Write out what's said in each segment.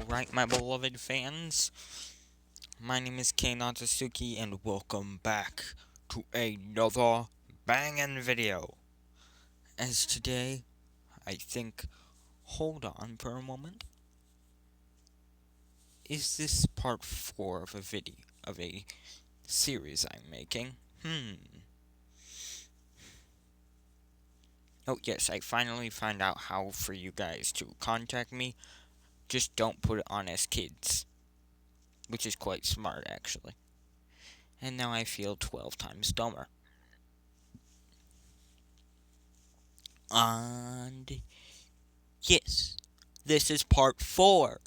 Alright, my beloved fans, my name is Kei Natsuki, and welcome back to another bangin' video. As today, I think, hold on for a moment, is this part 4 of a series I'm making? Oh yes, I finally found out how for you guys to contact me. Just don't put it on as kids. Which is quite smart, actually. And now I feel 12 times dumber. And yes, this is part 4.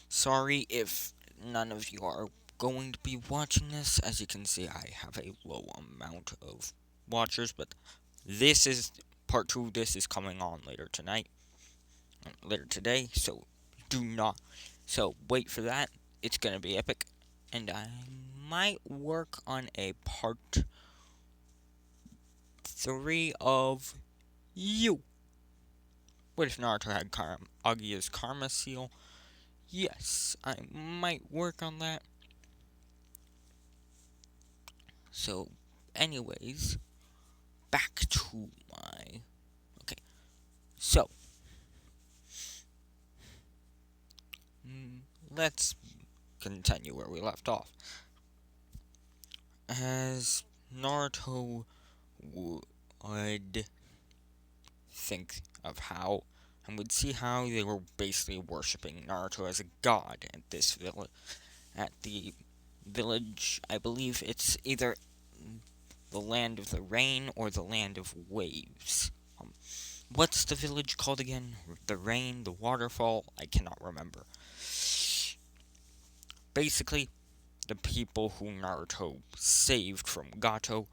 Sorry if none of you are going to be watching this. As you can see, I have a low amount of watchers, but this is part 2. This is coming on later today, so wait for that. It's gonna be epic, and I might work on a part 3 of you. What if Naruto had Agia's Karma Seal? Yes, I might work on that. So, anyways, back to my... Okay, so... let's continue where we left off. As Naruto would think of how... and would see how they were basically worshipping Naruto as a god at this the village. I believe it's either the land of the rain or the land of waves. What's the village called again? The rain, the waterfall? I cannot remember. Basically, the people who Naruto saved from Gato,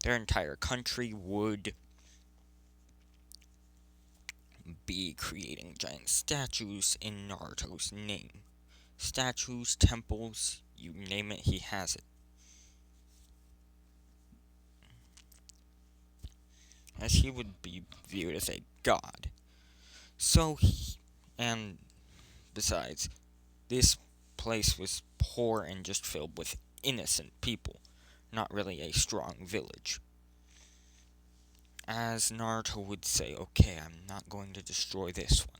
their entire country would be creating giant statues in Naruto's name. Statues, temples, you name it, he has it. As he would be viewed as a god. And besides, this place was poor and just filled with innocent people, not really a strong village. As Naruto would say, okay, I'm not going to destroy this one.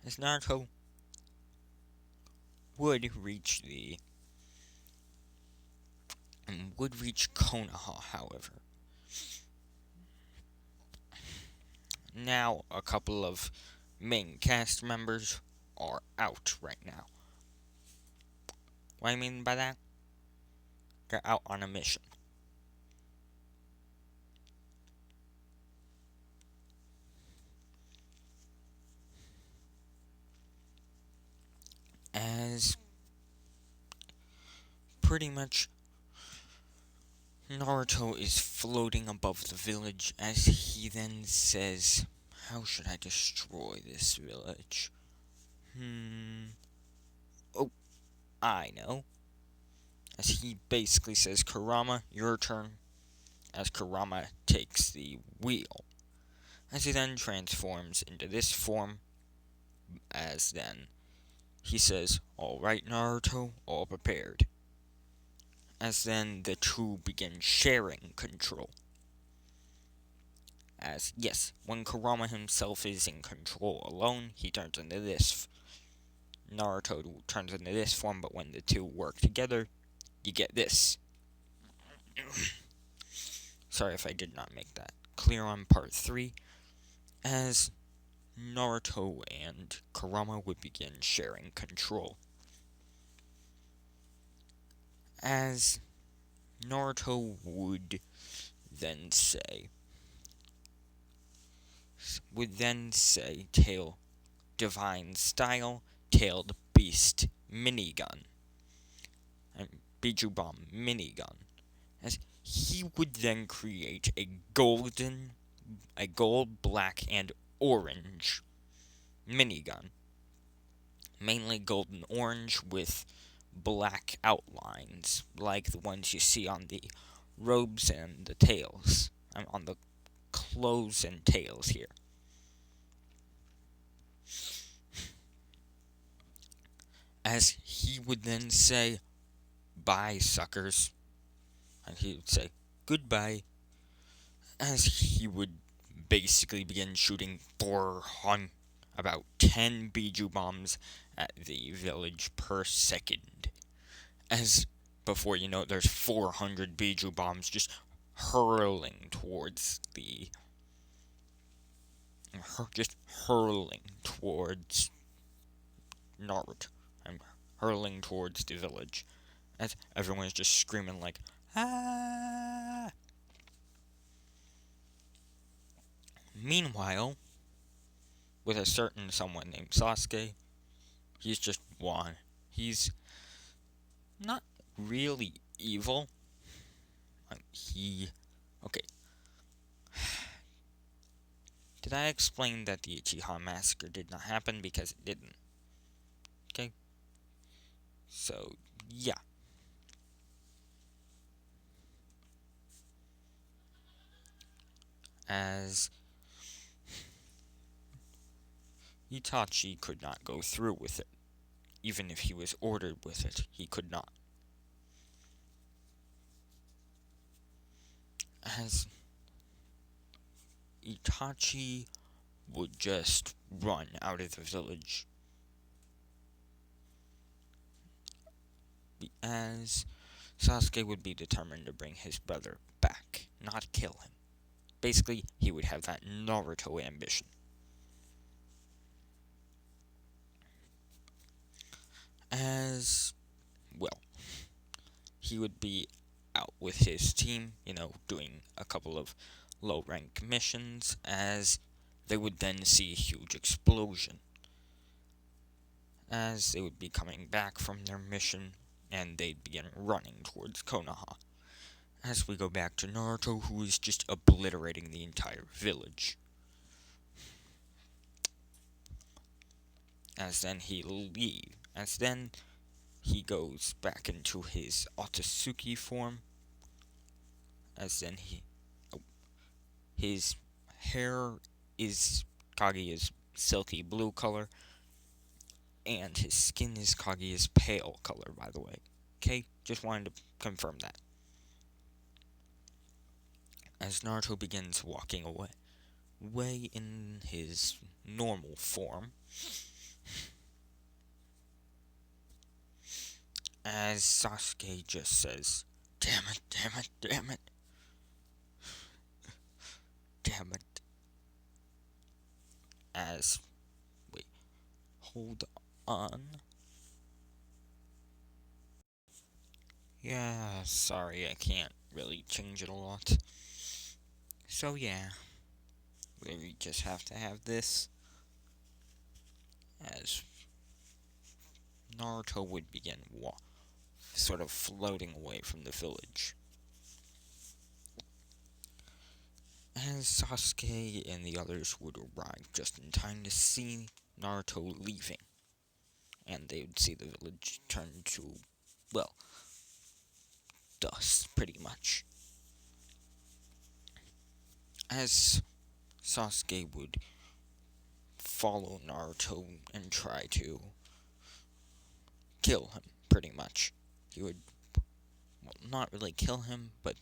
As Naruto would reach Konoha, however. Now, a couple of main cast members are out right now. What I mean by that? They're out on a mission. As pretty much Naruto is floating above the village as he then says, how should I destroy this village? Oh, I know. As he basically says, Kurama, your turn. As Kurama takes the wheel. As he then transforms into this form. As then he says, alright Naruto, all prepared. As then the two begin sharing control. As, yes, when Kurama himself is in control alone, he turns into this. Naruto turns into this form, but when the two work together, you get this. Sorry if I did not make that clear on part 3. As Naruto and Kurama would begin sharing control. As Naruto would then say, tail divine style, tailed beast minigun, and Biju Bomb minigun, as he would then create a gold, black, and orange minigun, mainly gold and orange with black outlines, like the ones you see on the robes and the tails. On the clothes and tails here. As he would then say, "Bye, suckers," and he would say, "Goodbye," as he would basically begin shooting about 10 Biju bombs at the village per second. As before you know it, there's 400 Biju bombs just hurling towards Naruto. I'm hurling towards the village. As everyone's just screaming like, "Ah!" Meanwhile, with a certain someone named Sasuke, he's just one. He's not really evil. Okay. Did I explain that the Uchiha massacre did not happen? Because it didn't. Okay. So, yeah. As Itachi could not go through with it. Even if he was ordered with it, he could not. As Itachi would just run out of the village. As Sasuke would be determined to bring his brother back, not kill him. Basically, he would have that Naruto ambition. As, well, he would be out with his team, doing a couple of low-rank missions, as they would then see a huge explosion. As they would be coming back from their mission, and they'd begin running towards Konoha. As we go back to Naruto, who is just obliterating the entire village. As then he goes back into his Otsutsuki form. As then his hair is Kaguya's silky blue color, and his skin is Kaguya's pale color, by the way. Okay, just wanted to confirm that. As Naruto begins walking away in his normal form, as Sasuke just says, "Damn it, damn it, damn it. Damn it." Wait, hold on. Yeah, sorry, I can't really change it a lot. So yeah, we just have to have this. As Naruto would begin sort of floating away from the village. As Sasuke and the others would arrive just in time to see Naruto leaving. And they would see the village turn to, well, dust, pretty much. As Sasuke would follow Naruto and try to kill him, pretty much. He would, well, not really kill him, but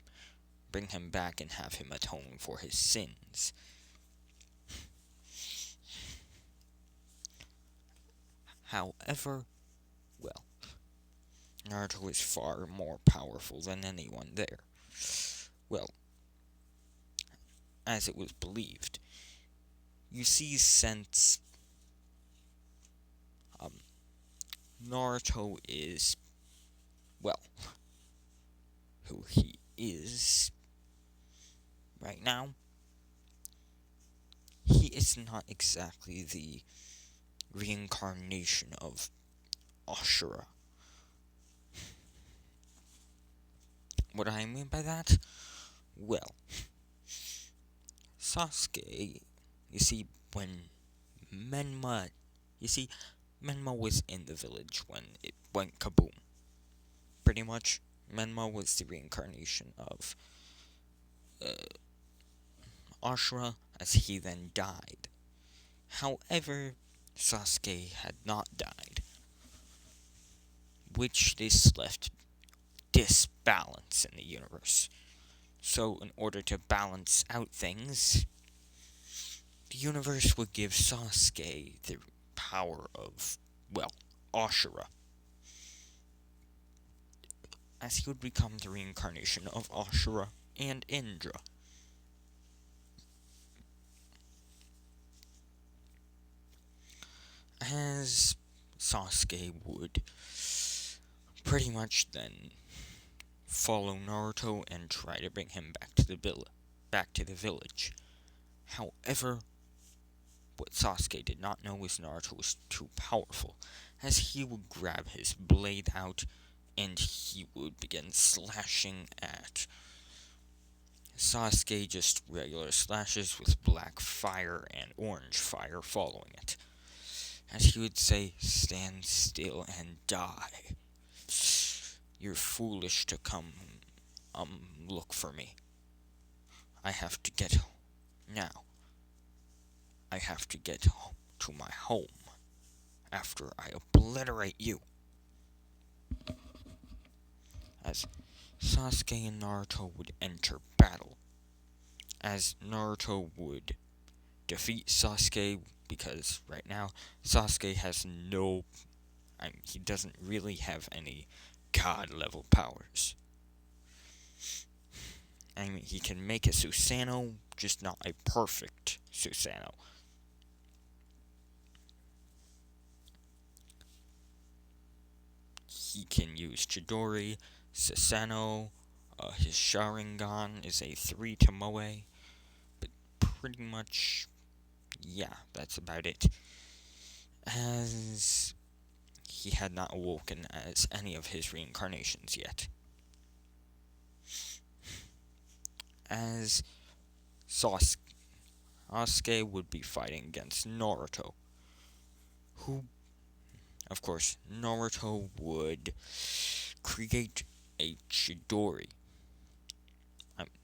bring him back and have him atone for his sins. However, well, Naruto is far more powerful than anyone there. Well, as it was believed. You see, since Naruto is, well, who he is right now, he is not exactly the reincarnation of Ashura. What do I mean by that? Well, Sasuke, you see, Menma was in the village when it went kaboom. pretty much. Menma was the reincarnation of Ashura, as he then died. However, Sasuke had not died, which this left disbalance in the universe. So, in order to balance out things, the universe would give Sasuke the power of, well, Ashura, as he would become the reincarnation of Ashura and Indra. As Sasuke would pretty much then follow Naruto and try to bring him back to the village. However, what Sasuke did not know was Naruto was too powerful, as he would grab his blade out and he would begin slashing at Sasuke, just regular slashes with black fire and orange fire following it. As he would say, "Stand still and die. You're foolish to come, look for me. I have to get, now, I have to get to my home after I obliterate you." As Sasuke and Naruto would enter battle, as Naruto would defeat Sasuke, because right now Sasuke has he doesn't really have any god level powers. I mean, he can make a Susanoo, just not a perfect Susanoo. He can use Chidori, Susanoo, his Sharingan is a 3 to Moe, but pretty much, yeah, that's about it. As he had not awoken as any of his reincarnations yet. As Sasuke would be fighting against Naruto, who, of course, Naruto would create a Chidori.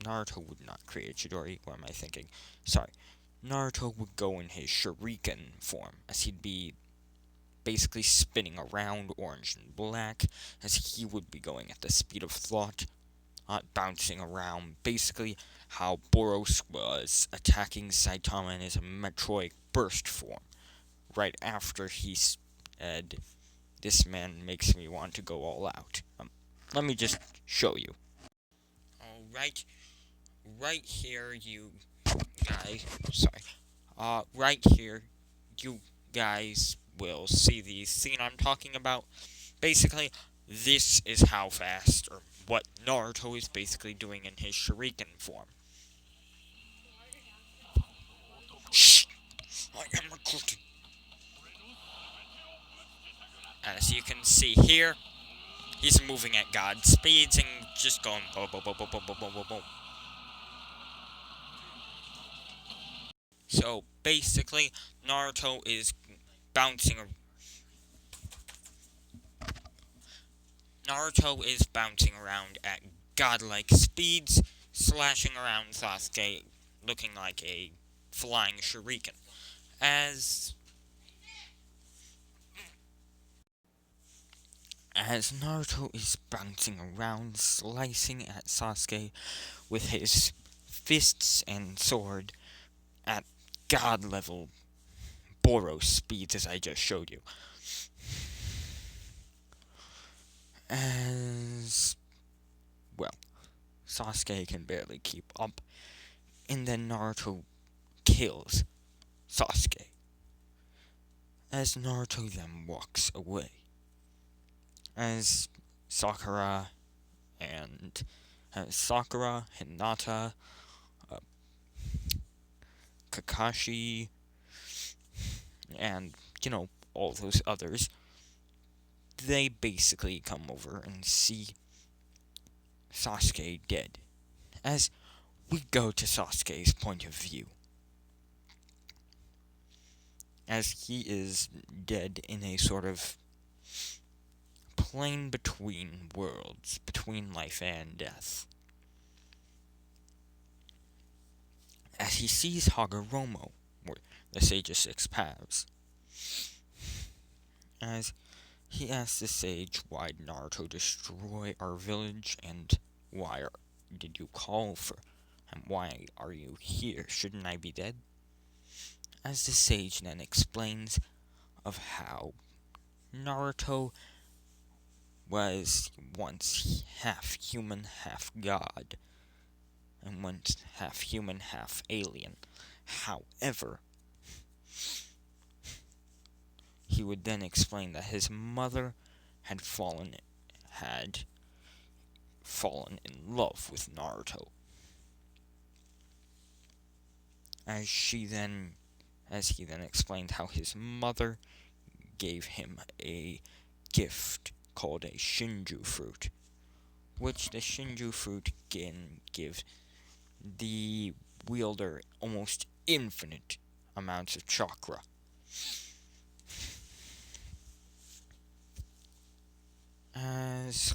Naruto would not create a Chidori, what am I thinking? Sorry. Naruto would go in his Shuriken form, as he'd be basically spinning around orange and black, as he would be going at the speed of thought, bouncing around, basically how Boros was attacking Saitama in his Metroid Burst form, right after he said, "This man makes me want to go all out." Let me just show you. Alright, right here, you guys, right here, you guys will see the scene I'm talking about. Basically, this is how fast, or what Naruto is basically doing in his Shuriken form. Shh! I am recording. As you can see here, he's moving at god speeds and just going boom, boom, boom, boom, boom, boom, boom, boom, boom. So basically, Naruto is bouncing. Naruto is bouncing around at godlike speeds, slashing around Sasuke, looking like a flying shuriken. As Naruto is bouncing around, slicing at Sasuke with his fists and sword at god level Boros speeds, as I just showed you. As well, Sasuke can barely keep up, and then Naruto kills Sasuke. As Naruto then walks away, as Sakura, Hinata, Kakashi, and, all those others, they basically come over and see Sasuke dead. As we go to Sasuke's point of view, as he is dead in a sort of plane between worlds, between life and death. As he sees Hagoromo, or the Sage of Six Paths, as he asks the sage, why did Naruto destroy our village, and why did you call for, and why are you here? Shouldn't I be dead? As the sage then explains of how Naruto was once half human, half god, and once half human, half alien. However, he would then explain that his mother had fallen in love with Naruto. As he then explained how his mother gave him a gift called a Shinju fruit, which the Shinju fruit can give the wielder almost infinite amounts of chakra. As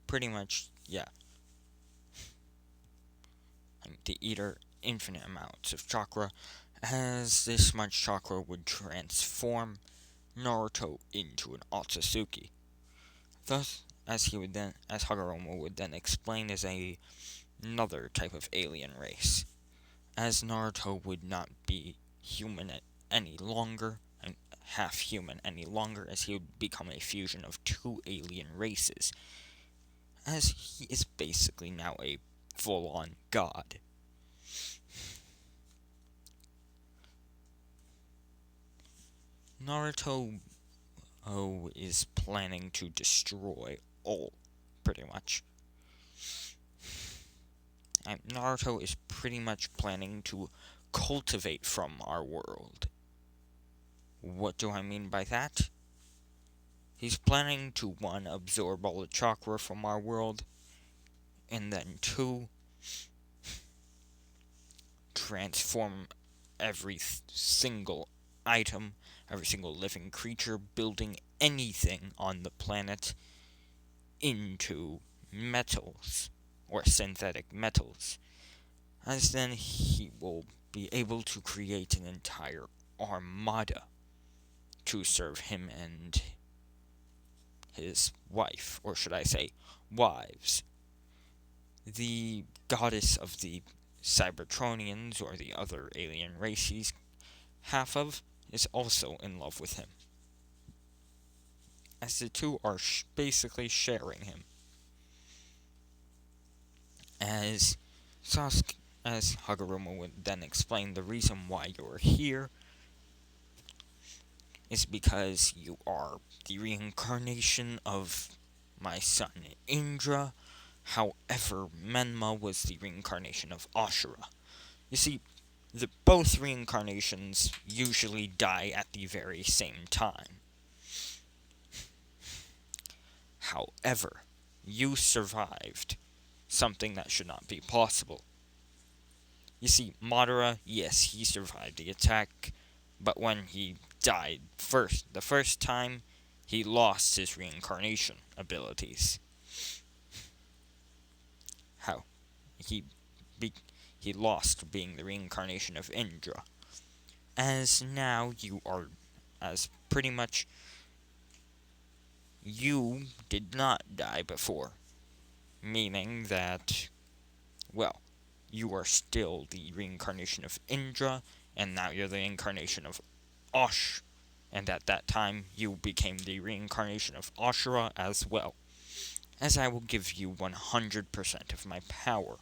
pretty much, yeah. The eater, infinite amounts of chakra, as this much chakra would transform Naruto into an Otsutsuki. Thus, as Hagoromo would then explain, is another type of alien race, as Naruto would not be human any longer, and half human any longer, as he would become a fusion of two alien races, as he is basically now a full-on god. Naruto is planning to destroy all, pretty much. And Naruto is pretty much planning to cultivate from our world. What do I mean by that? He's planning to, 1, absorb all the chakra from our world, and then 2, transform every single item, every single living creature, building anything on the planet, into metals, or synthetic metals, as then he will be able to create an entire armada to serve him and his wife, or should I say, wives. The goddess of the cybertronians, or the other alien race he's half of, is also in love with him, as the two are basically sharing him. As Hagoromo would then explain, the reason why you're here is because you are the reincarnation of my son Indra. However, Menma was the reincarnation of Ashura. You see, both reincarnations usually die at the very same time. However, you survived something that should not be possible. You see, Madara, yes, he survived the attack, but when he died the first time, he lost his reincarnation abilities. How? He lost being the reincarnation of Indra. As now you are, as pretty much, you did not die before. Meaning that, well, you are still the reincarnation of Indra, and now you're the incarnation of Ash. And at that time, you became the reincarnation of Ashura as well, as I will give you 100% of my power.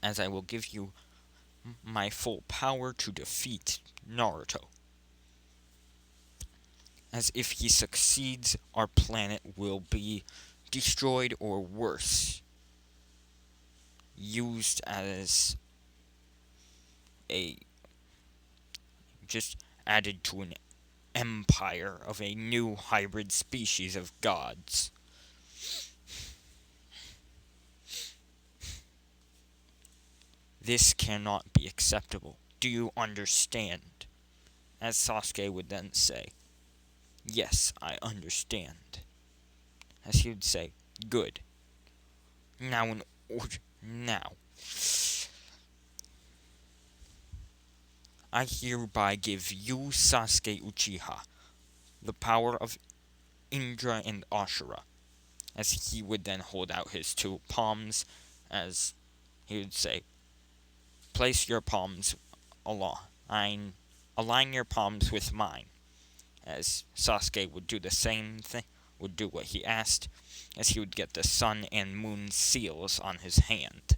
As I will give you my full power to defeat Naruto. As if he succeeds, our planet will be destroyed, or worse, used as just added to an empire of a new hybrid species of gods. This cannot be acceptable. Do you understand? As Sasuke would then say. Yes, I understand. As he would say, good. Now in order now I hereby give you, Sasuke Uchiha, the power of Indra and Ashura. As he would then hold out his two palms, as he would say, place your palms align your palms with mine. As Sasuke would do the same thing, would do what he asked, as he would get the sun and moon seals on his hand.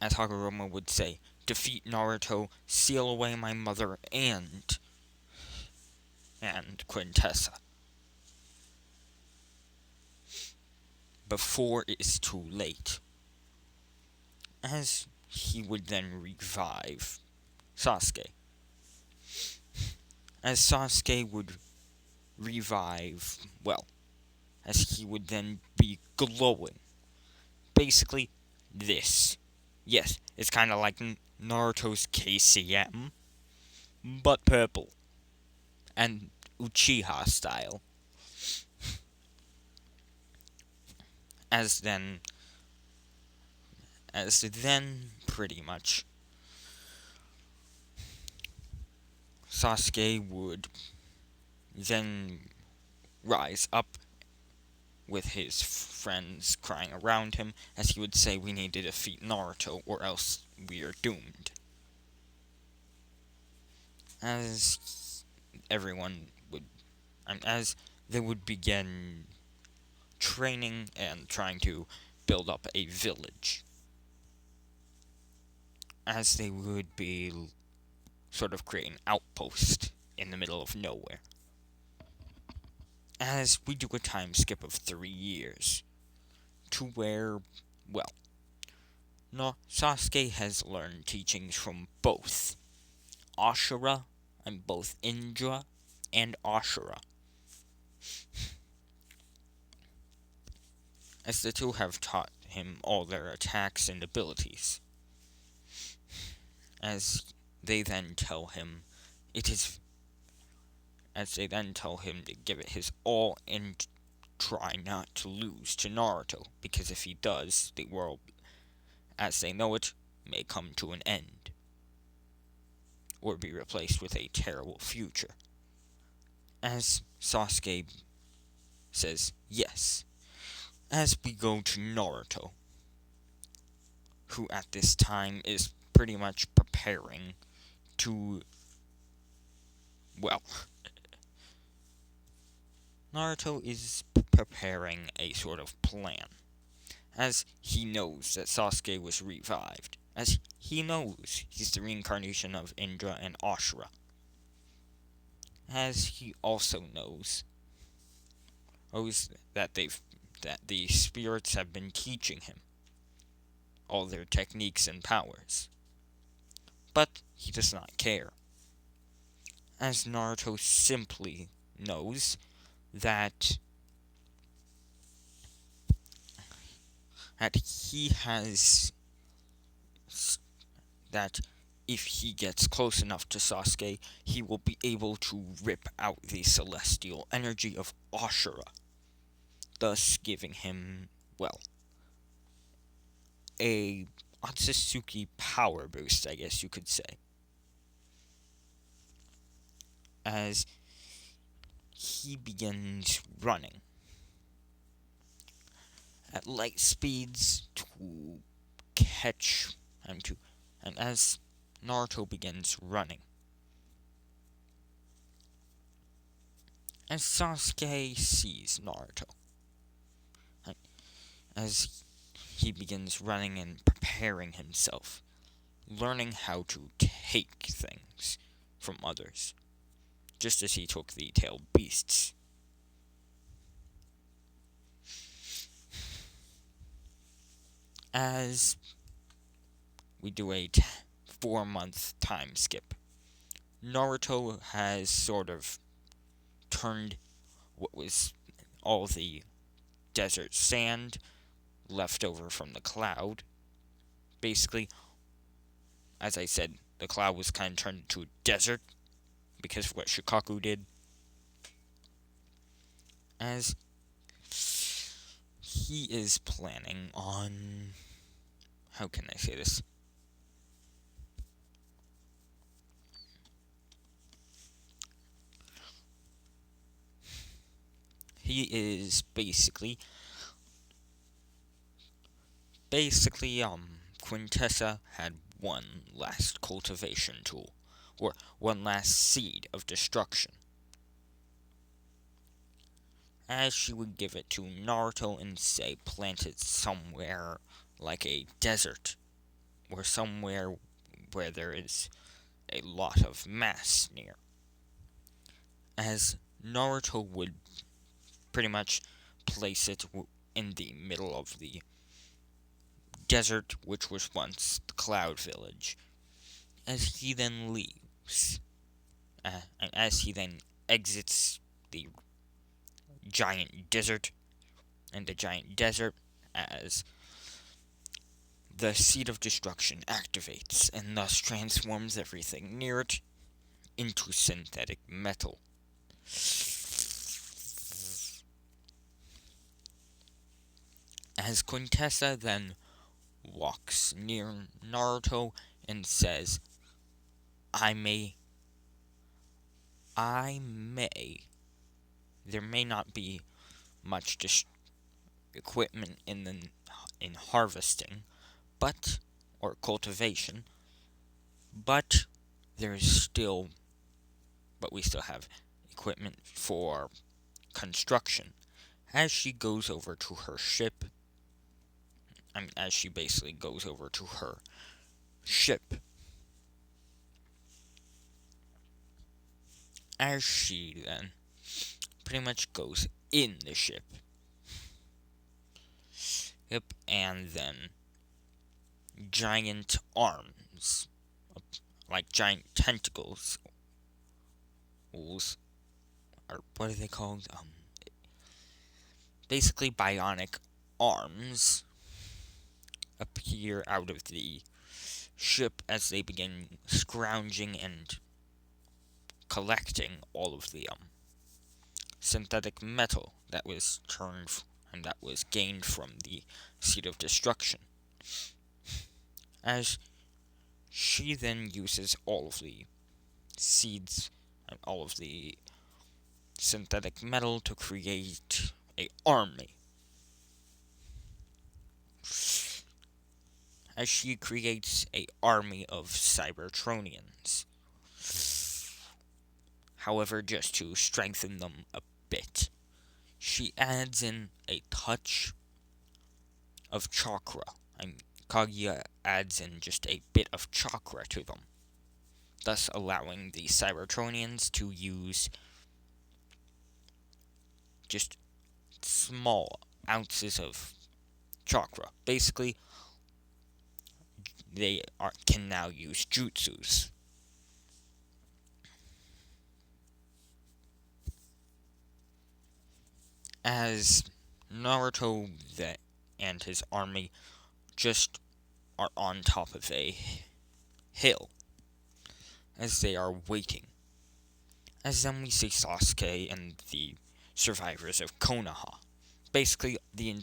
As Hagoromo would say, defeat Naruto, seal away my mother and Quintessa before it is too late. As he would then revive Sasuke. As Sasuke would revive, well, as he would then be glowing. Basically, this. Yes, it's kind of like Naruto's KCM, but purple. And Uchiha style. As then, pretty much, Sasuke would then rise up with his friends crying around him, as he would say, we need to defeat Naruto or else we are doomed. As everyone would, and as they would begin training and trying to build up a village. As they would be sort of creating an outpost in the middle of nowhere. As we do a time skip of 3 years to where, well, no, Sasuke has learned teachings from both Ashura and both Indra and Ashura. As the two have taught him all their attacks and abilities. As they then tell him to give it his all and try not to lose to Naruto, because if he does, the world, as they know it, may come to an end, or be replaced with a terrible future. As Sasuke says yes. As we go to Naruto, who at this time is pretty much preparing to, well, Naruto is preparing a sort of plan, as he knows that Sasuke was revived, as he knows he's the reincarnation of Indra and Ashura, as he also knows that the spirits have been teaching him all their techniques and powers. But he does not care, as Naruto simply knows that he has that if he gets close enough to Sasuke, he will be able to rip out the celestial energy of Ashura, thus giving him, well, a Otsutsuki power boost, I guess you could say. As he begins running at light speeds to catch and as Naruto begins running, as Sasuke sees Naruto, as he begins running and preparing himself, learning how to take things from others, just as he took the tailed beasts. As we do a 4-month time skip, Naruto has sort of turned what was all the desert sand left over from the cloud. Basically, as I said, the cloud was kind of turned into a desert because of what Shikaku did, as he is planning on, how can I say this? He is basically, Quintessa had one last cultivation tool, or one last seed of destruction, as she would give it to Naruto and say plant it somewhere like a desert, or somewhere where there is a lot of mass near, as Naruto would pretty much place it in the middle of the desert, which was once the Cloud Village, as he then leaves, and as he then exits the giant desert, as the Seed of Destruction activates and thus transforms everything near it into synthetic metal. As Quintessa then walks near Naruto and says, I may, there may not be much equipment in harvesting, or cultivation, but we still have equipment for construction. As she goes over to her ship, as she basically goes over to her ship, as she then pretty much goes in the ship. Yep, and then giant arms, like giant tentacles, or what are they called? Basically bionic arms appear out of the ship as they begin scrounging and collecting all of the synthetic metal that was gained from the Seed of Destruction. As she then uses all of the seeds and all of the synthetic metal to create an army. As she creates an army of cybertronians. However, just to strengthen them a bit, she adds in a touch of chakra. Kaguya adds in just a bit of chakra to them, thus allowing the cybertronians to use just small ounces of chakra. Basically, they can now use jutsus. As Naruto and his army just are on top of a hill, as they are waiting. As then we see Sasuke and the survivors of Konoha. Basically the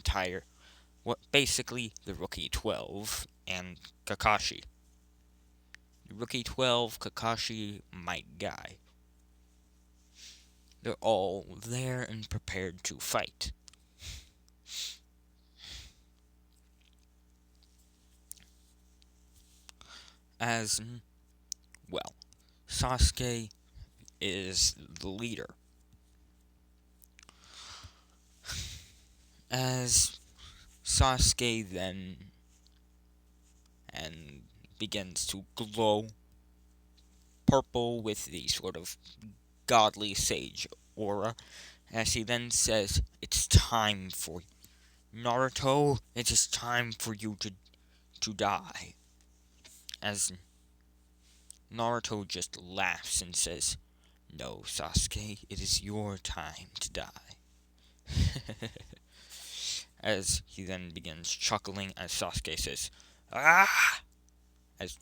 Rookie 12 and Kakashi. The Rookie 12, Kakashi, my guy. They're all there and prepared to fight. As, well, Sasuke is the leader. As Sasuke then begins to glow purple with the sort of godly sage aura, as he then says, it's time for Naruto, it is time for you to die. As Naruto just laughs and says, no, Sasuke, it is your time to die. As he then begins chuckling as Sasuke says, ah! As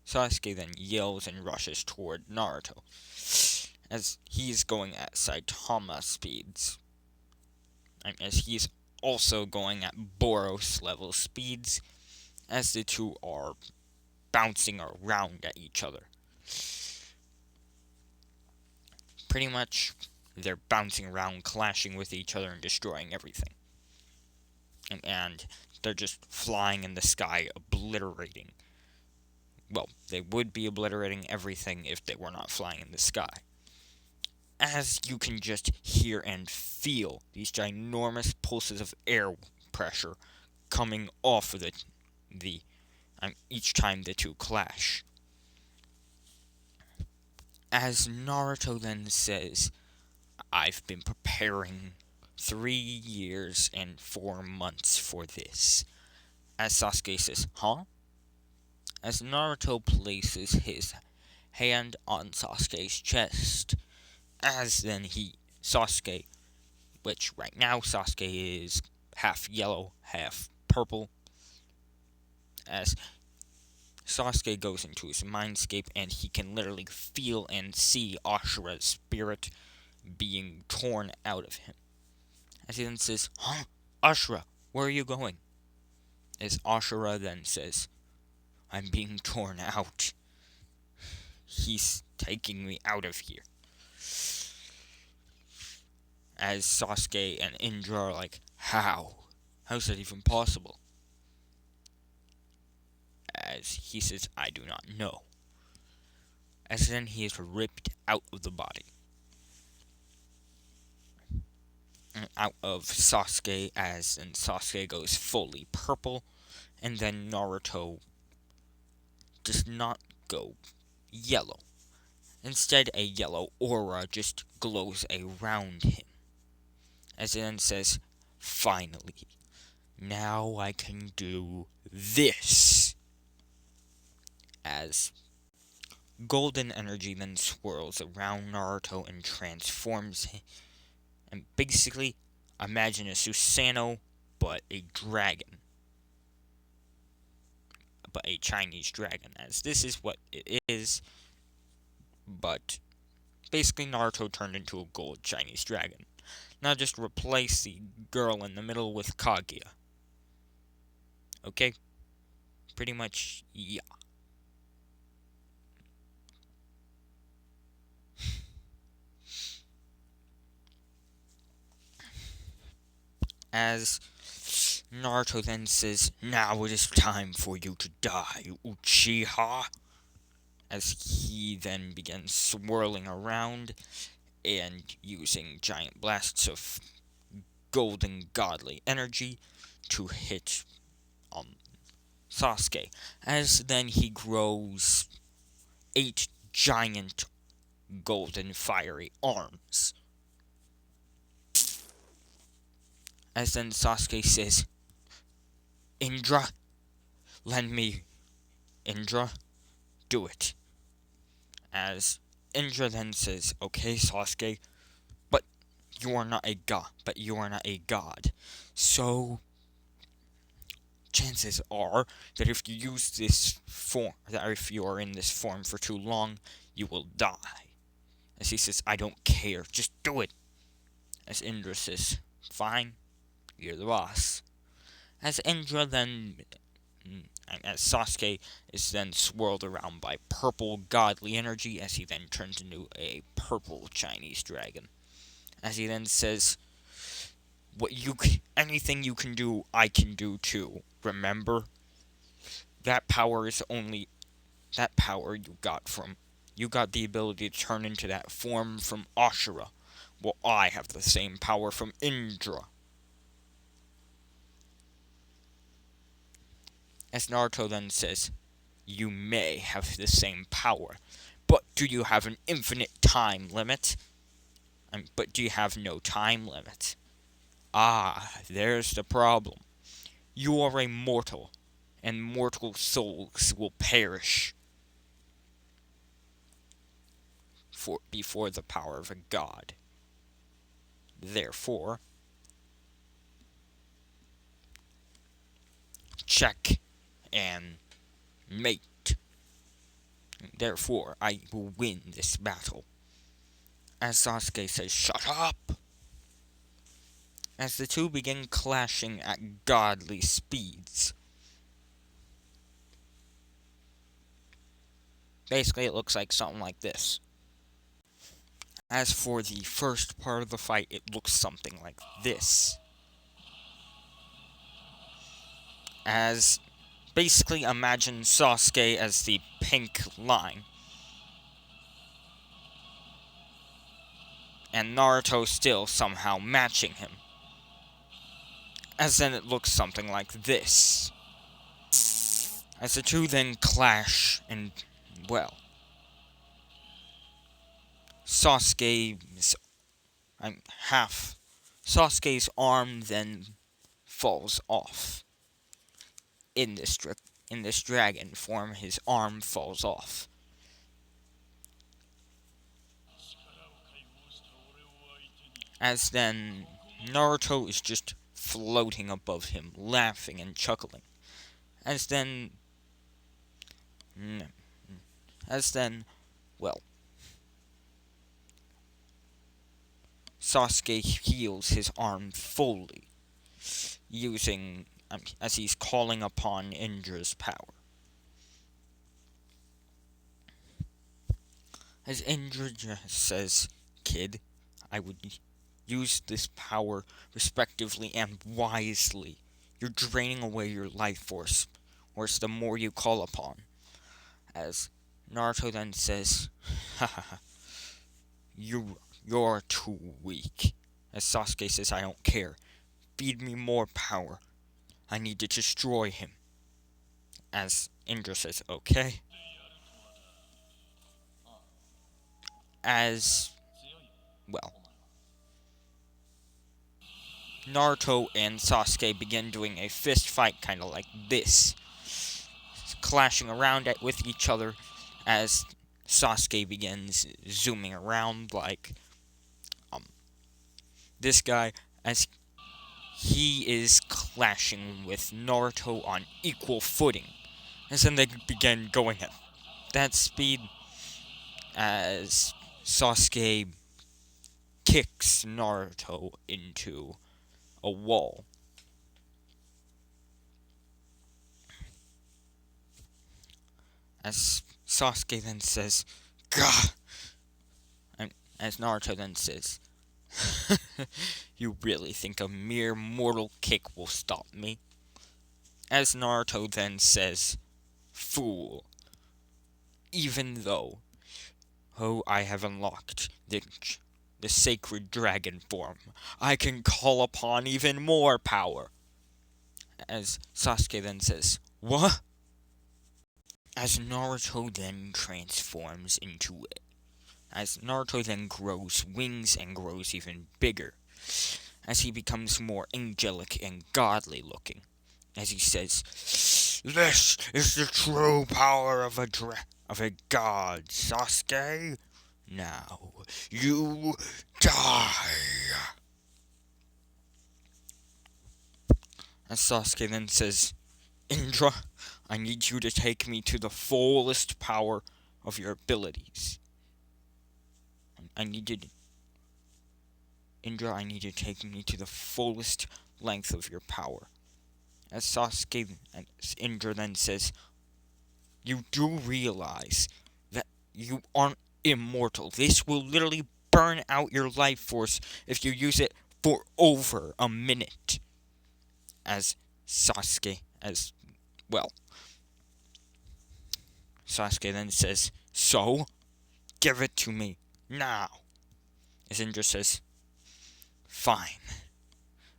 Sasuke then yells and rushes toward Naruto. as he's going at Saitama speeds, and as he's also going at Boros level speeds, as the two are bouncing around at each other. Pretty much, they're bouncing around, clashing with each other, and destroying everything. And they're just flying in the sky, obliterating. Well, they would be obliterating everything if they were not flying in the sky. As you can just hear and feel these ginormous pulses of air pressure coming off of the each time the two clash. As Naruto then says, I've been preparing 3 years and 4 months for this. As Sasuke says, huh? As Naruto places his hand on Sasuke's chest, as then Sasuke, which right now Sasuke is half yellow, half purple, as Sasuke goes into his mindscape and he can literally feel and see Ashura's spirit being torn out of him. As he then says, huh? Ashura, where are you going? As Ashura then says, I'm being torn out. He's taking me out of here. As Sasuke and Indra are like, how? How's that even possible? As he says, I do not know. As then he is ripped out of the body. Out of Sasuke, as then Sasuke goes fully purple, and then Naruto does not go yellow. Instead, a yellow aura just glows around him. As it then says, finally, now I can do this. As golden energy then swirls around Naruto and transforms him. And basically, imagine a Susanoo, but a dragon. But a Chinese dragon, as this is what it is. But basically, Naruto turned into a gold Chinese dragon. Now just replace the girl in the middle with Kaguya. Okay? Pretty much, yeah. As Naruto then says, now it is time for you to die, Uchiha. As he then begins swirling around and using giant blasts of golden godly energy to hit Sasuke. As then he grows 8 giant golden fiery arms. As then Sasuke says, Indra, lend me. Indra, do it. As Indra then says, okay, Sasuke, but you are not a god. So chances are that if you use this form, that if you are in this form for too long, you will die. As he says, I don't care, just do it. As Indra says, fine, you're the boss. As Indra then, as Sasuke is then swirled around by purple godly energy, as he then turns into a purple Chinese dragon. As he then says, anything you can do, I can do too. Remember? That power you got the ability to turn into that form from Ashura. Well, I have the same power from Indra. As Naruto then says, you may have the same power, but do you have an infinite time limit? But do you have no time limit? Ah, there's the problem. You are a mortal, and mortal souls will perish before the power of a god. Therefore, check and mate. Therefore, I will win this battle. as Sasuke says, "Shut up!" As the two begin clashing at godly speeds. Basically, it looks like something like this. As for the first part of the fight, it looks something like this. As basically imagine Sasuke as the pink line. And Naruto still somehow matching him. As then it looks something like this. As the two then clash and, well, Sasuke's arm then falls off. In this dragon form, his arm falls off. As then Naruto is just floating above him, laughing and chuckling. As then, well, Sasuke heals his arm fully, using, as he's calling upon Indra's power. As Indra just says, "Kid, I would use this power respectively and wisely. You're draining away your life force, or it's the more you call upon." As Naruto then says, "Haha, you're too weak." As Sasuke says, "I don't care. Feed me more power. I need to destroy him." As Indra says, "Okay." As, well, Naruto and Sasuke begin doing a fist fight kind of like this. Clashing around with each other as Sasuke begins zooming around like this guy, as he is clashing with Naruto on equal footing. As then they begin going at that speed as Sasuke kicks Naruto into a wall. As Sasuke then says, "Gah!" And as Naruto then says, "You really think a mere mortal kick will stop me?" As Naruto then says, "Fool, even though, I have unlocked the sacred dragon form, I can call upon even more power." As Sasuke then says, "What?" As Naruto then transforms into it. As Naruto then grows wings and grows even bigger. As he becomes more angelic and godly looking. As he says, "This is the true power of a god, Sasuke. Now, you die." As Sasuke then says, "Indra, I need you to take me to the fullest power of your abilities. Indra, I need you to take me to the fullest length of your power." As Indra then says, "You do realize that you aren't immortal. This will literally burn out your life force if you use it for over a minute." As Sasuke then says, "So, give it to me now." As Indra says, "Fine,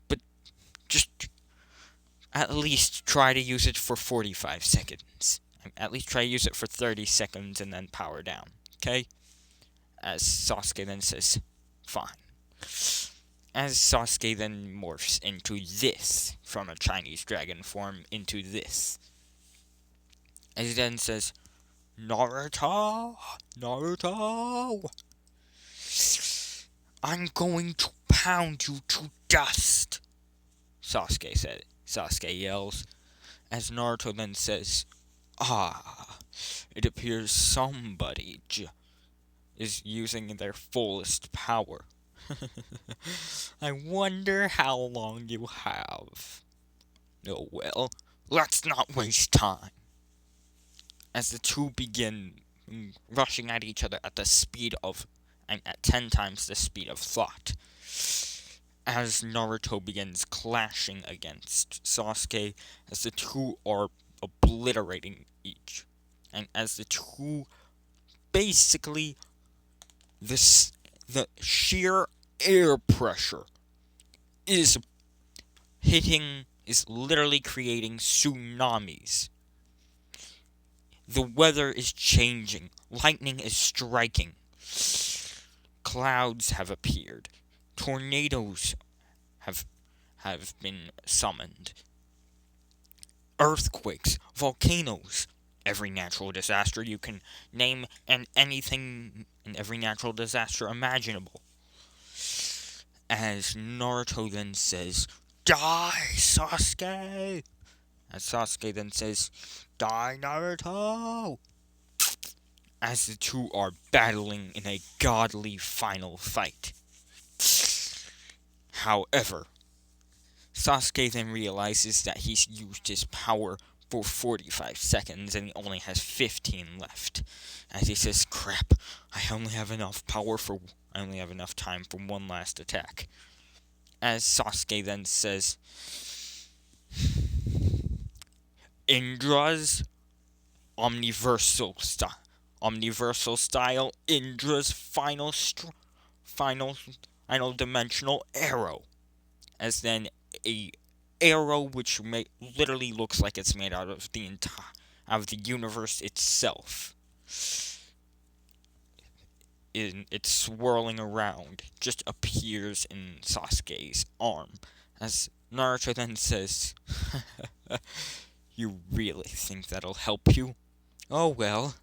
but just at least try to use it for 45 seconds. At least try to use it for 30 seconds and then power down, okay?" As Sasuke then says, "Fine." As Sasuke then morphs into this, from a Chinese dragon form into this. As he then says, "Naruto, I'm going to pound you to dust," Sasuke yells. As Naruto then says, "Ah, it appears somebody is using their fullest power. I wonder how long you have. Oh well, let's not waste time. As the two begin rushing at each other at the speed of, and at 10 times the speed of thought. As Naruto begins clashing against Sasuke, as the two are obliterating each, and as the two basically the sheer air pressure is is literally creating tsunamis. The weather is changing, lightning is striking, clouds have appeared, tornadoes have been summoned, earthquakes, volcanoes, every natural disaster you can name, and anything and every natural disaster imaginable. As Naruto then says, "Die, Sasuke!" As Sasuke then says, "Die, Naruto!" As the two are battling in a godly final fight. However, Sasuke then realizes that he's used his power for 45 seconds and he only has 15 left. As he says, "Crap, I only have enough time for one last attack." As Sasuke then says, "Indra's omniversal style, Indra's final dimensional arrow." As then a arrow which literally looks like it's made out of the universe itself. It's swirling around, just appears in Sasuke's arm. As Naruto then says, "You really think that'll help you? Oh well,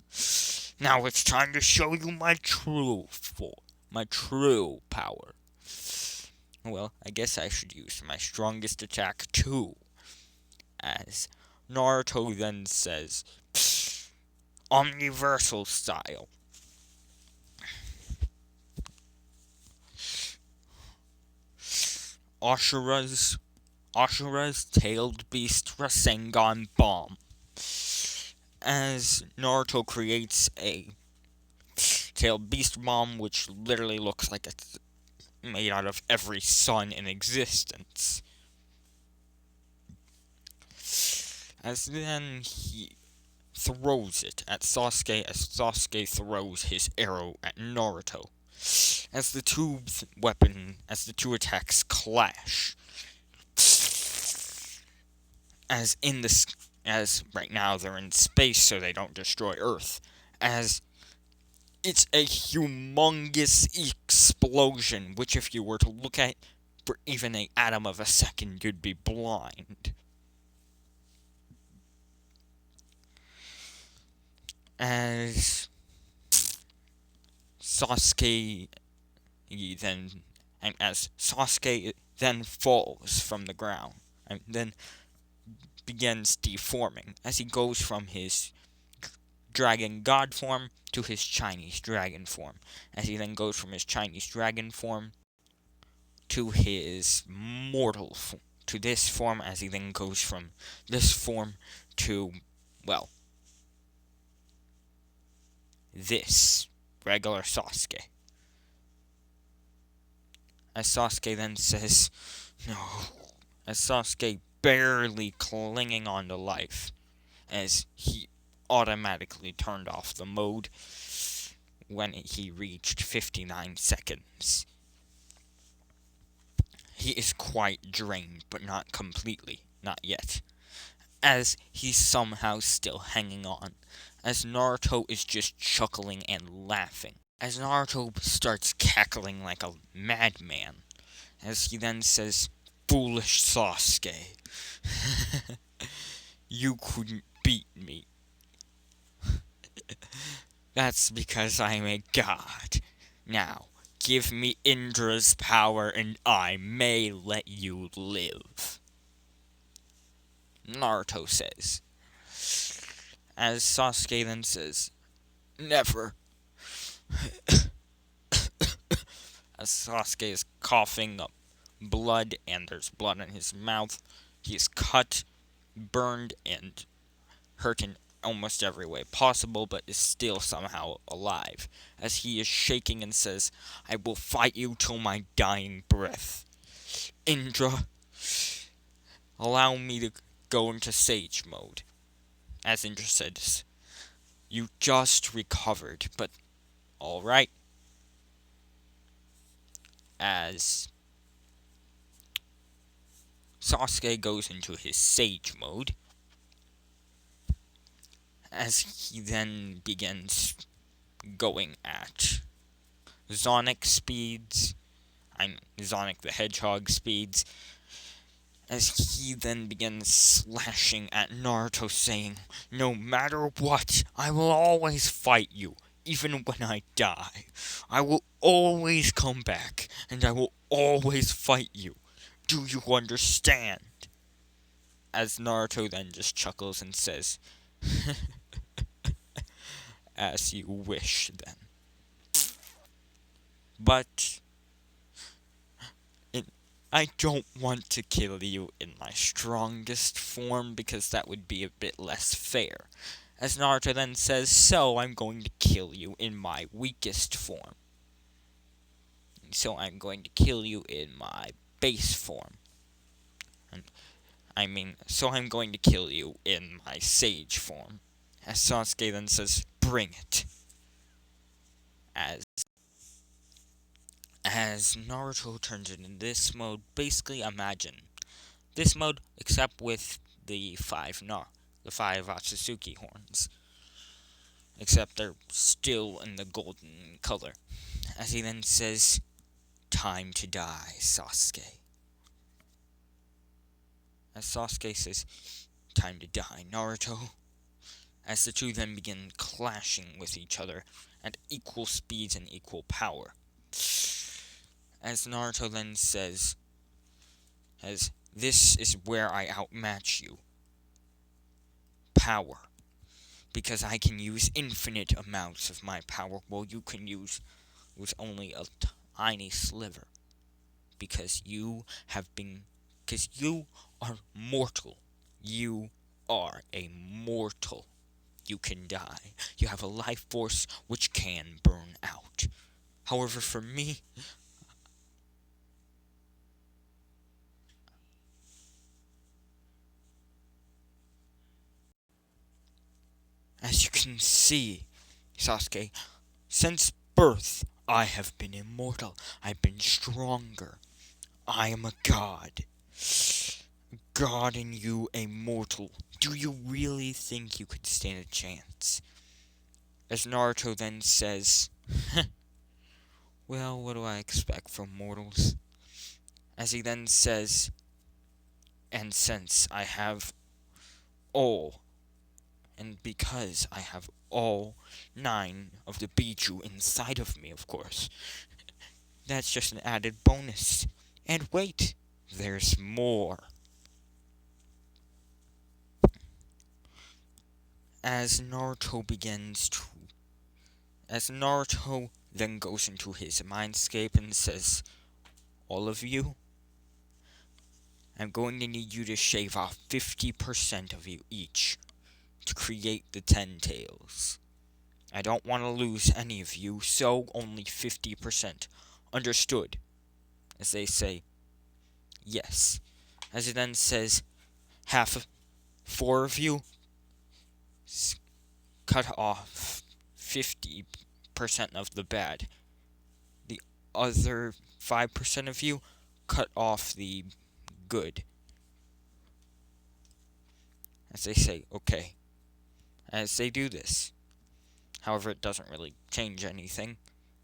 now it's time to show you my true power. Well, I guess I should use my strongest attack too." As Naruto then says, "Omniversal style." Ashura's tailed beast Rasengan bomb. As Naruto creates a tailed beast bomb which literally looks like it's made out of every sun in existence. As then he throws it at Sasuke as Sasuke throws his arrow at Naruto. As the two attacks clash. As right now they're in space so they don't destroy Earth. As it's a humongous explosion, which if you were to look at for even an atom of a second, you'd be blind. As Sasuke then falls from the ground and then begins deforming as he goes from his dragon god form to his Chinese dragon form. As he then goes from his Chinese dragon form to his mortal form, to this form, as he then goes from this form to, well, this regular Sasuke. As Sasuke then says, "No," as Sasuke barely clinging on to life, as he automatically turned off the mode when he reached 59 seconds. He is quite drained, but not completely, not yet, as he's somehow still hanging on, as Naruto is just chuckling and laughing, as Naruto starts cackling like a madman, as he then says, "Foolish Sasuke, you couldn't beat me. That's because I'm a god. Now, give me Indra's power and I may let you live." Naruto says. As Sasuke then says, "Never. as Sasuke is coughing up blood, and there's blood in his mouth. He is cut, burned, and hurt in almost every way possible, but is still somehow alive, as he is shaking and says, "I will fight you till my dying breath. Indra, allow me to go into sage mode." As Indra says, "You just recovered, but alright." As Sasuke goes into his sage mode, as he then begins going at Sonic speeds, Sonic the Hedgehog speeds, as he then begins slashing at Naruto, saying, "No matter what, I will always fight you, even when I die. I will always come back, and I will always fight you. Do you understand?" As Naruto then just chuckles and says, "As you wish, then." But I don't want to kill you in my strongest form, because that would be a bit less fair. As Naruto then says, "So I'm going to kill you in my weakest form. So I'm going to kill you in my base form. So I'm going to kill you in my sage form." As Sasuke then says, "Bring it." As Naruto turns into this mode, basically imagine this mode except with the five Otsutsuki horns. Except they're still in the golden color. As he then says, "Time to die, Sasuke." As Sasuke says, "Time to die, Naruto." As the two then begin clashing with each other at equal speeds and equal power. As Naruto then says, "This is where I outmatch you. Power. Because I can use infinite amounts of my power, while you can use only a tiny sliver. Because you are mortal. You are a mortal. You can die. You have a life force which can burn out. However, for me, as you can see, Sasuke, since birth, I have been immortal. I've been stronger. I am a god. God and you a mortal. Do you really think you could stand a chance?" As Naruto then says, "Well, what do I expect from mortals?" As he then says, "And since I have all, and because I have all 9 of the Biju inside of me, of course, that's just an added bonus. And wait, there's more." As Naruto then goes into his mindscape and says, "All of you, I'm going to need you to shave off 50% of you each to create the 10 tails. I don't want to lose any of you, so only 50%. Understood?" As they say, "Yes." As it then says, 4 of you, cut off 50% of the bad. The other 5% of you, cut off the good. As they say, "Okay." As they do this. However, it doesn't really change anything.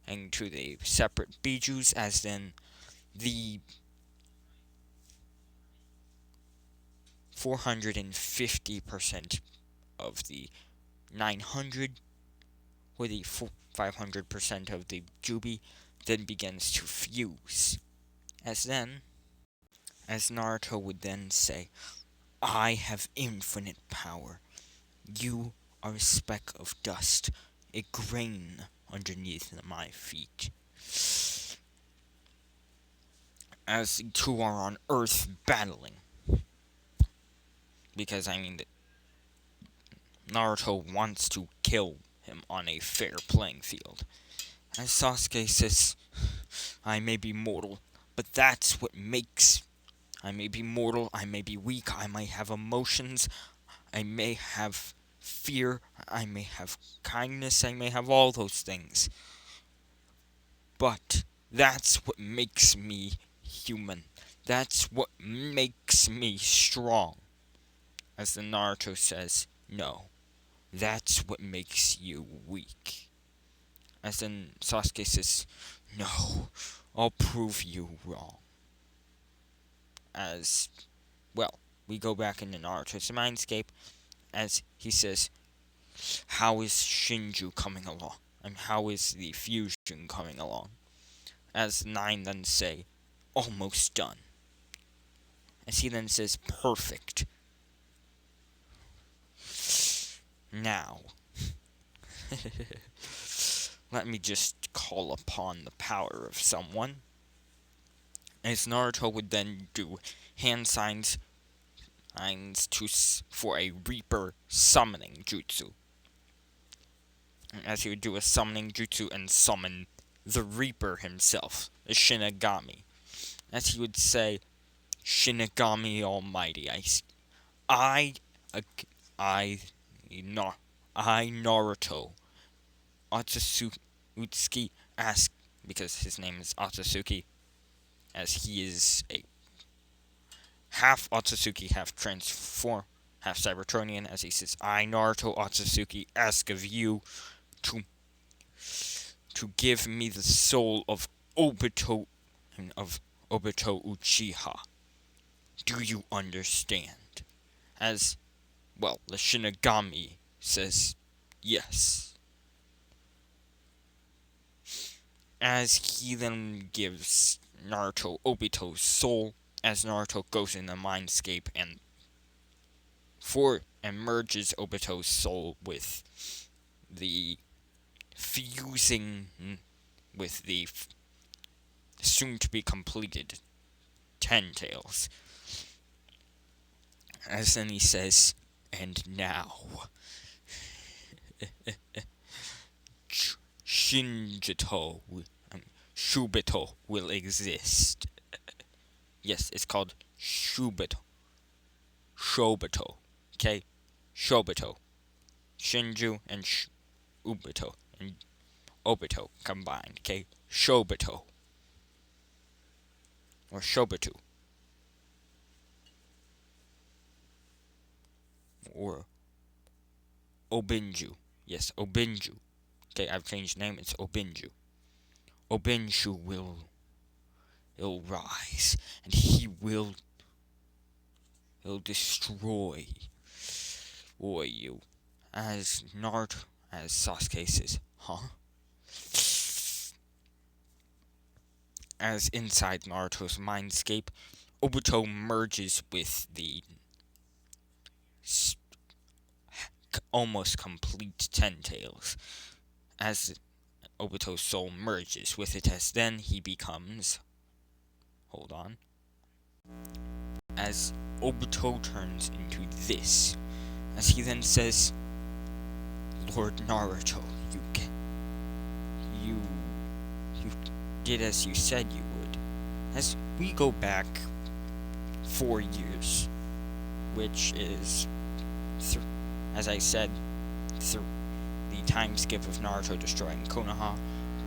And to the separate Bijus, as then the 450% of the 900, or the 500% of the Jubi, then begins to fuse. As Naruto would then say, "I have infinite power. You are a speck of dust, a grain underneath my feet." as the two are on Earth battling. Because, Naruto wants to kill him on a fair playing field. As Sasuke says, I may be mortal, but that's what makes... I may be mortal, I may be weak, I may have emotions, I may have fear, I may have kindness, I may have all those things. But that's what makes me human. That's what makes me strong. As the Naruto says, no, that's what makes you weak. As then Sasuke says, no, I'll prove you wrong. As, well, we go back into Naruto's mindscape, as he says, how is Shinju coming along? And how is the fusion coming along? As 9 then say, almost done. As he then says, perfect. Now, let me just call upon the power of someone. As Naruto would then do hand signs for a Reaper summoning jutsu. As he would do a summoning jutsu and summon the Reaper himself, the Shinigami. As he would say, Shinigami Almighty, I Naruto, Otsutsuki ask, because his name is Otsutsuki, as he is a half Otsutsuki, half cybertronian, as he says, I, Naruto Otsutsuki, ask of you to give me the soul of Obito Uchiha. Do you understand? As, well, the Shinigami says yes. As he then gives Naruto Obito's soul, as Naruto goes in the mindscape and merges Obito's soul with the fusing with the soon-to-be completed 10 Tails. As then he says, and now, Shubito will exist. Yes, it's called Shubito. Shobito. Okay? Shobito. Shinju and Ubito and Obito combined. Okay? Shobito. Or Shobitu. Or Obinju. Yes, Obinju. Okay, I've changed name, it's Obinju. Obinju will rise, and he'll destroy you. As Sasuke says, huh? As inside Naruto's mindscape, Obito merges with the almost complete 10 Tails. As Obito's soul merges with it, as then he becomes... Hold on. As Obito turns into this, as he then says, Lord Naruto, you did as you said you would. As we go back 4 years, which is, as I said, the time skip of Naruto destroying Konoha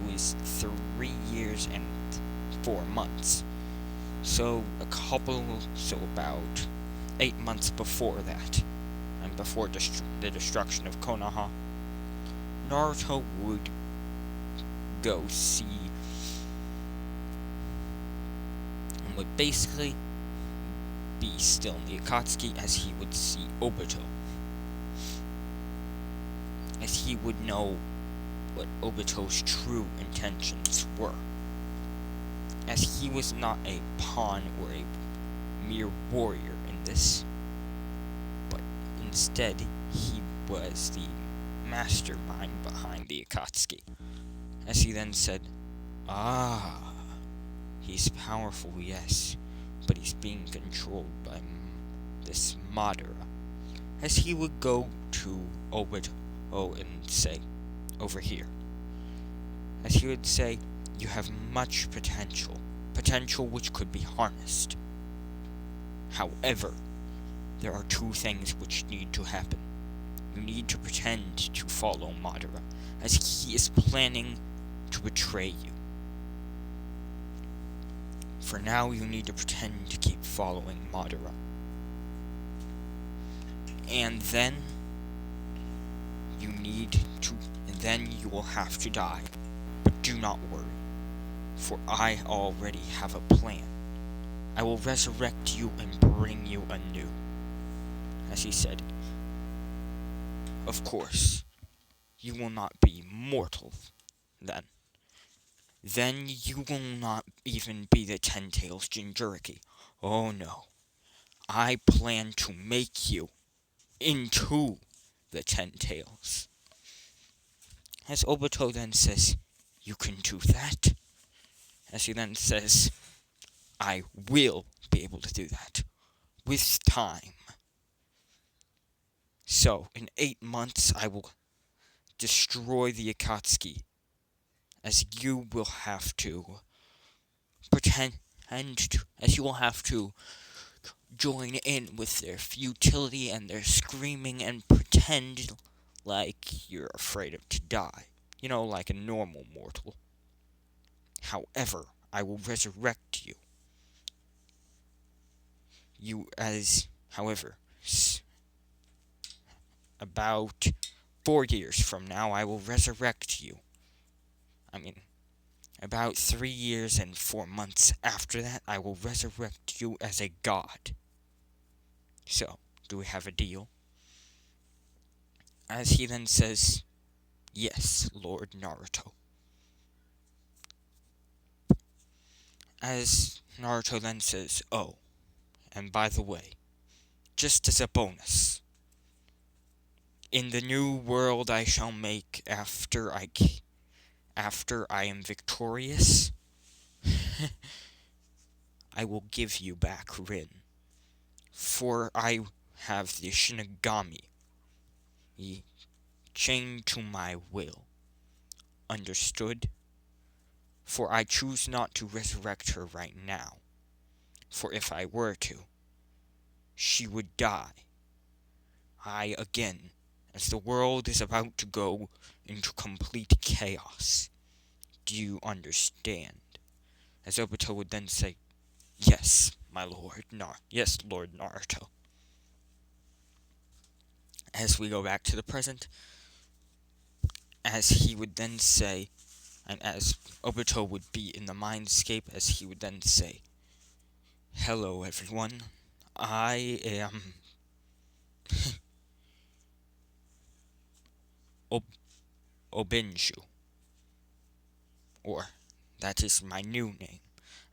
was 3 years and 4 months. So about 8 months before that, and before the destruction of Konoha, Naruto would go see, and would basically be still in the Akatsuki, as he would see Obito. As he would know what Obito's true intentions were. As he was not a pawn or a mere warrior in this, but instead he was the mastermind behind the Akatsuki. As he then said, He's powerful, yes, but he's being controlled by this Madara. As he would go to Obito and say, over here, as he would say, you have much potential, potential which could be harnessed. However, there are two things which need to happen. You need to pretend to follow Madara, as he is planning to betray you. For now, you need to pretend to keep following Madara. And then you will have to die. But do not worry, for I already have a plan. I will resurrect you and bring you anew. As he said, of course, you will not be mortal then. Then you will not even be the Ten Tails Jinchuriki. Oh no. I plan to make you into the Ten Tails. As Obito then says, you can do that? As he then says, I will be able to do that. With time. So, in 8 months, I will destroy the Akatsuki. As you will have to as you will have to join in with their futility and their screaming and pretend like you're afraid to die. You know, like a normal mortal. However, I will resurrect you. However, about 4 years from now, I will resurrect you. About 3 years and 4 months after that, I will resurrect you as a god. So, do we have a deal? As he then says, yes, Lord Naruto. As Naruto then says, oh, and by the way, just as a bonus, in the new world I shall make after I am victorious, I will give you back Rin. For I have the Shinigami chained to my will. Understood? For I choose not to resurrect her right now. For if I were to, she would die. Again, as the world is about to go into complete chaos. Do you understand? As Obito would then say, yes, my lord, yes, Lord Naruto. As we go back to the present, as he would then say, and as Obito would be in the mindscape, as he would then say, hello everyone, I am Obinju, or that is my new name,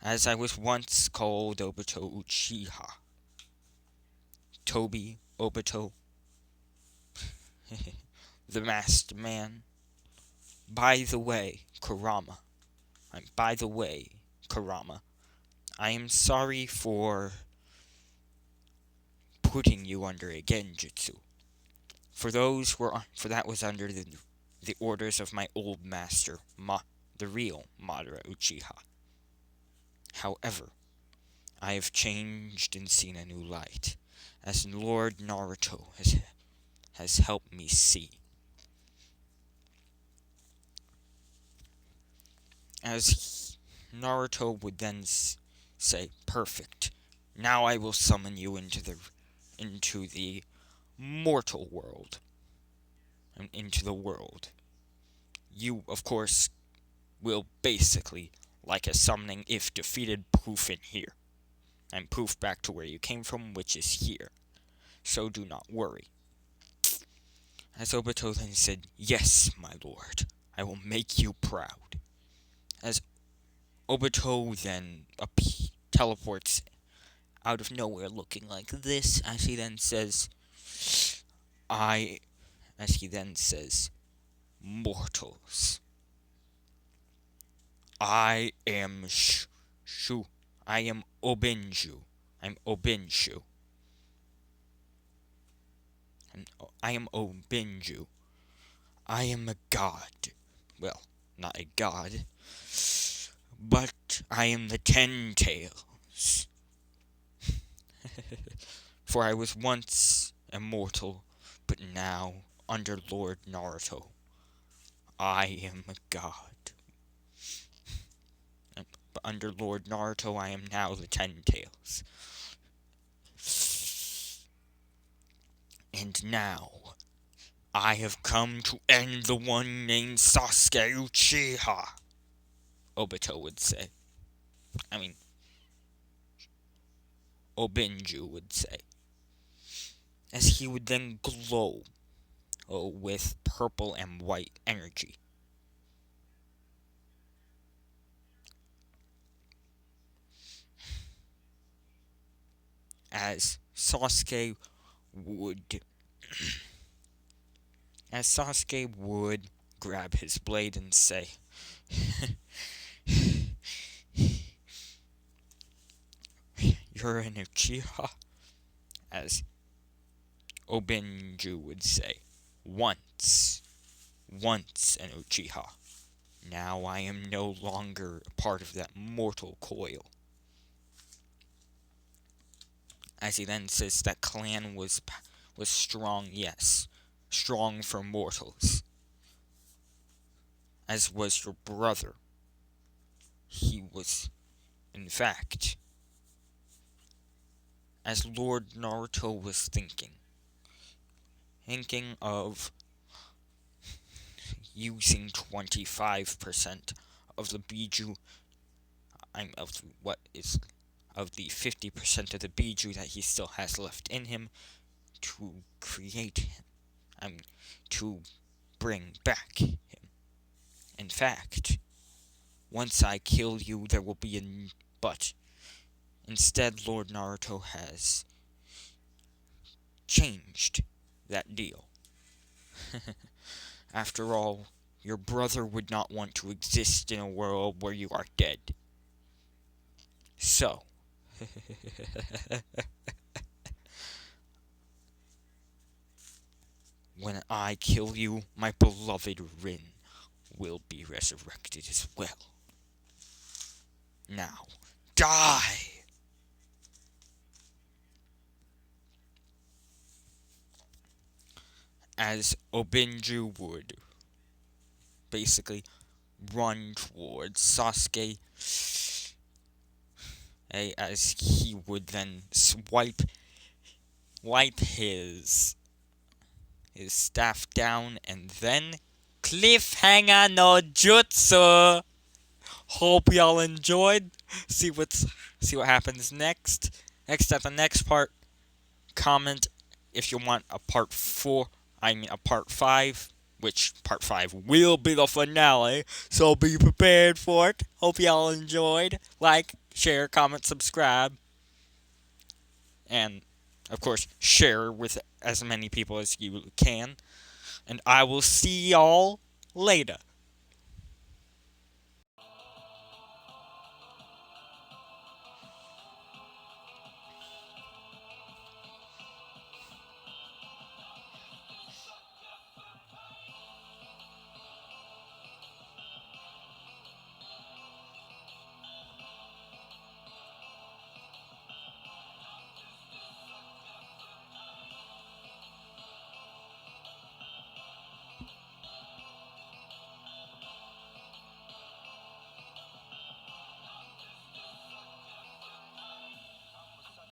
as I was once called Obito Uchiha. Toby Obito, the masked man. By the way, Kurama, I am sorry for putting you under a genjutsu. For that was under the orders of my old master, the real Madara Uchiha. However, I have changed and seen a new light, as Lord Naruto has helped me see. As Naruto would then say, perfect. Now I will summon you into the mortal world. And into the world. You, of course, will basically, like a summoning, if defeated, poof in here. And poof back to where you came from, which is here. So do not worry. As Obito then said, yes, my lord, I will make you proud. As Obito then teleports out of nowhere looking like this, as he then says, mortals, I am Shu. I am Obinju. I'm Obinshu. I am Obinju. I am a god. Well, not a god, but I am the Ten Tails. For I was once immortal, but now, under Lord Naruto, I am a god. But under Lord Naruto, I am now the Ten Tails. And now, I have come to end the one named Sasuke Uchiha, Obito would say. I mean, Obinju would say. As he would then glow with purple and white energy. As Sasuke would grab his blade and say, "You're an Uchiha," as Obinju would say, once an Uchiha. Now I am no longer a part of that mortal coil. As he then says that clan was strong, yes, strong for mortals. As was your brother. He was, in fact, as Lord Naruto was thinking of using 25% of the Biju, of the 50% of the Biju that he still has left in him to create him, to bring back him. In fact, once I kill you, there will be but instead, Lord Naruto has changed that deal. After all, your brother would not want to exist in a world where you are dead. So, when I kill you, my beloved Rin will be resurrected as well. Now, die! As Obinju would basically run towards Sasuke, as he would then wipe his staff down, and then cliffhanger no jutsu. Hope y'all enjoyed. See what happens next. At the next part. Comment if you want a part 4. A part 5. Which part 5 will be the finale. So be prepared for it. Hope y'all enjoyed. Like, share, comment, subscribe. And, of course, share with as many people as you can. And I will see y'all later.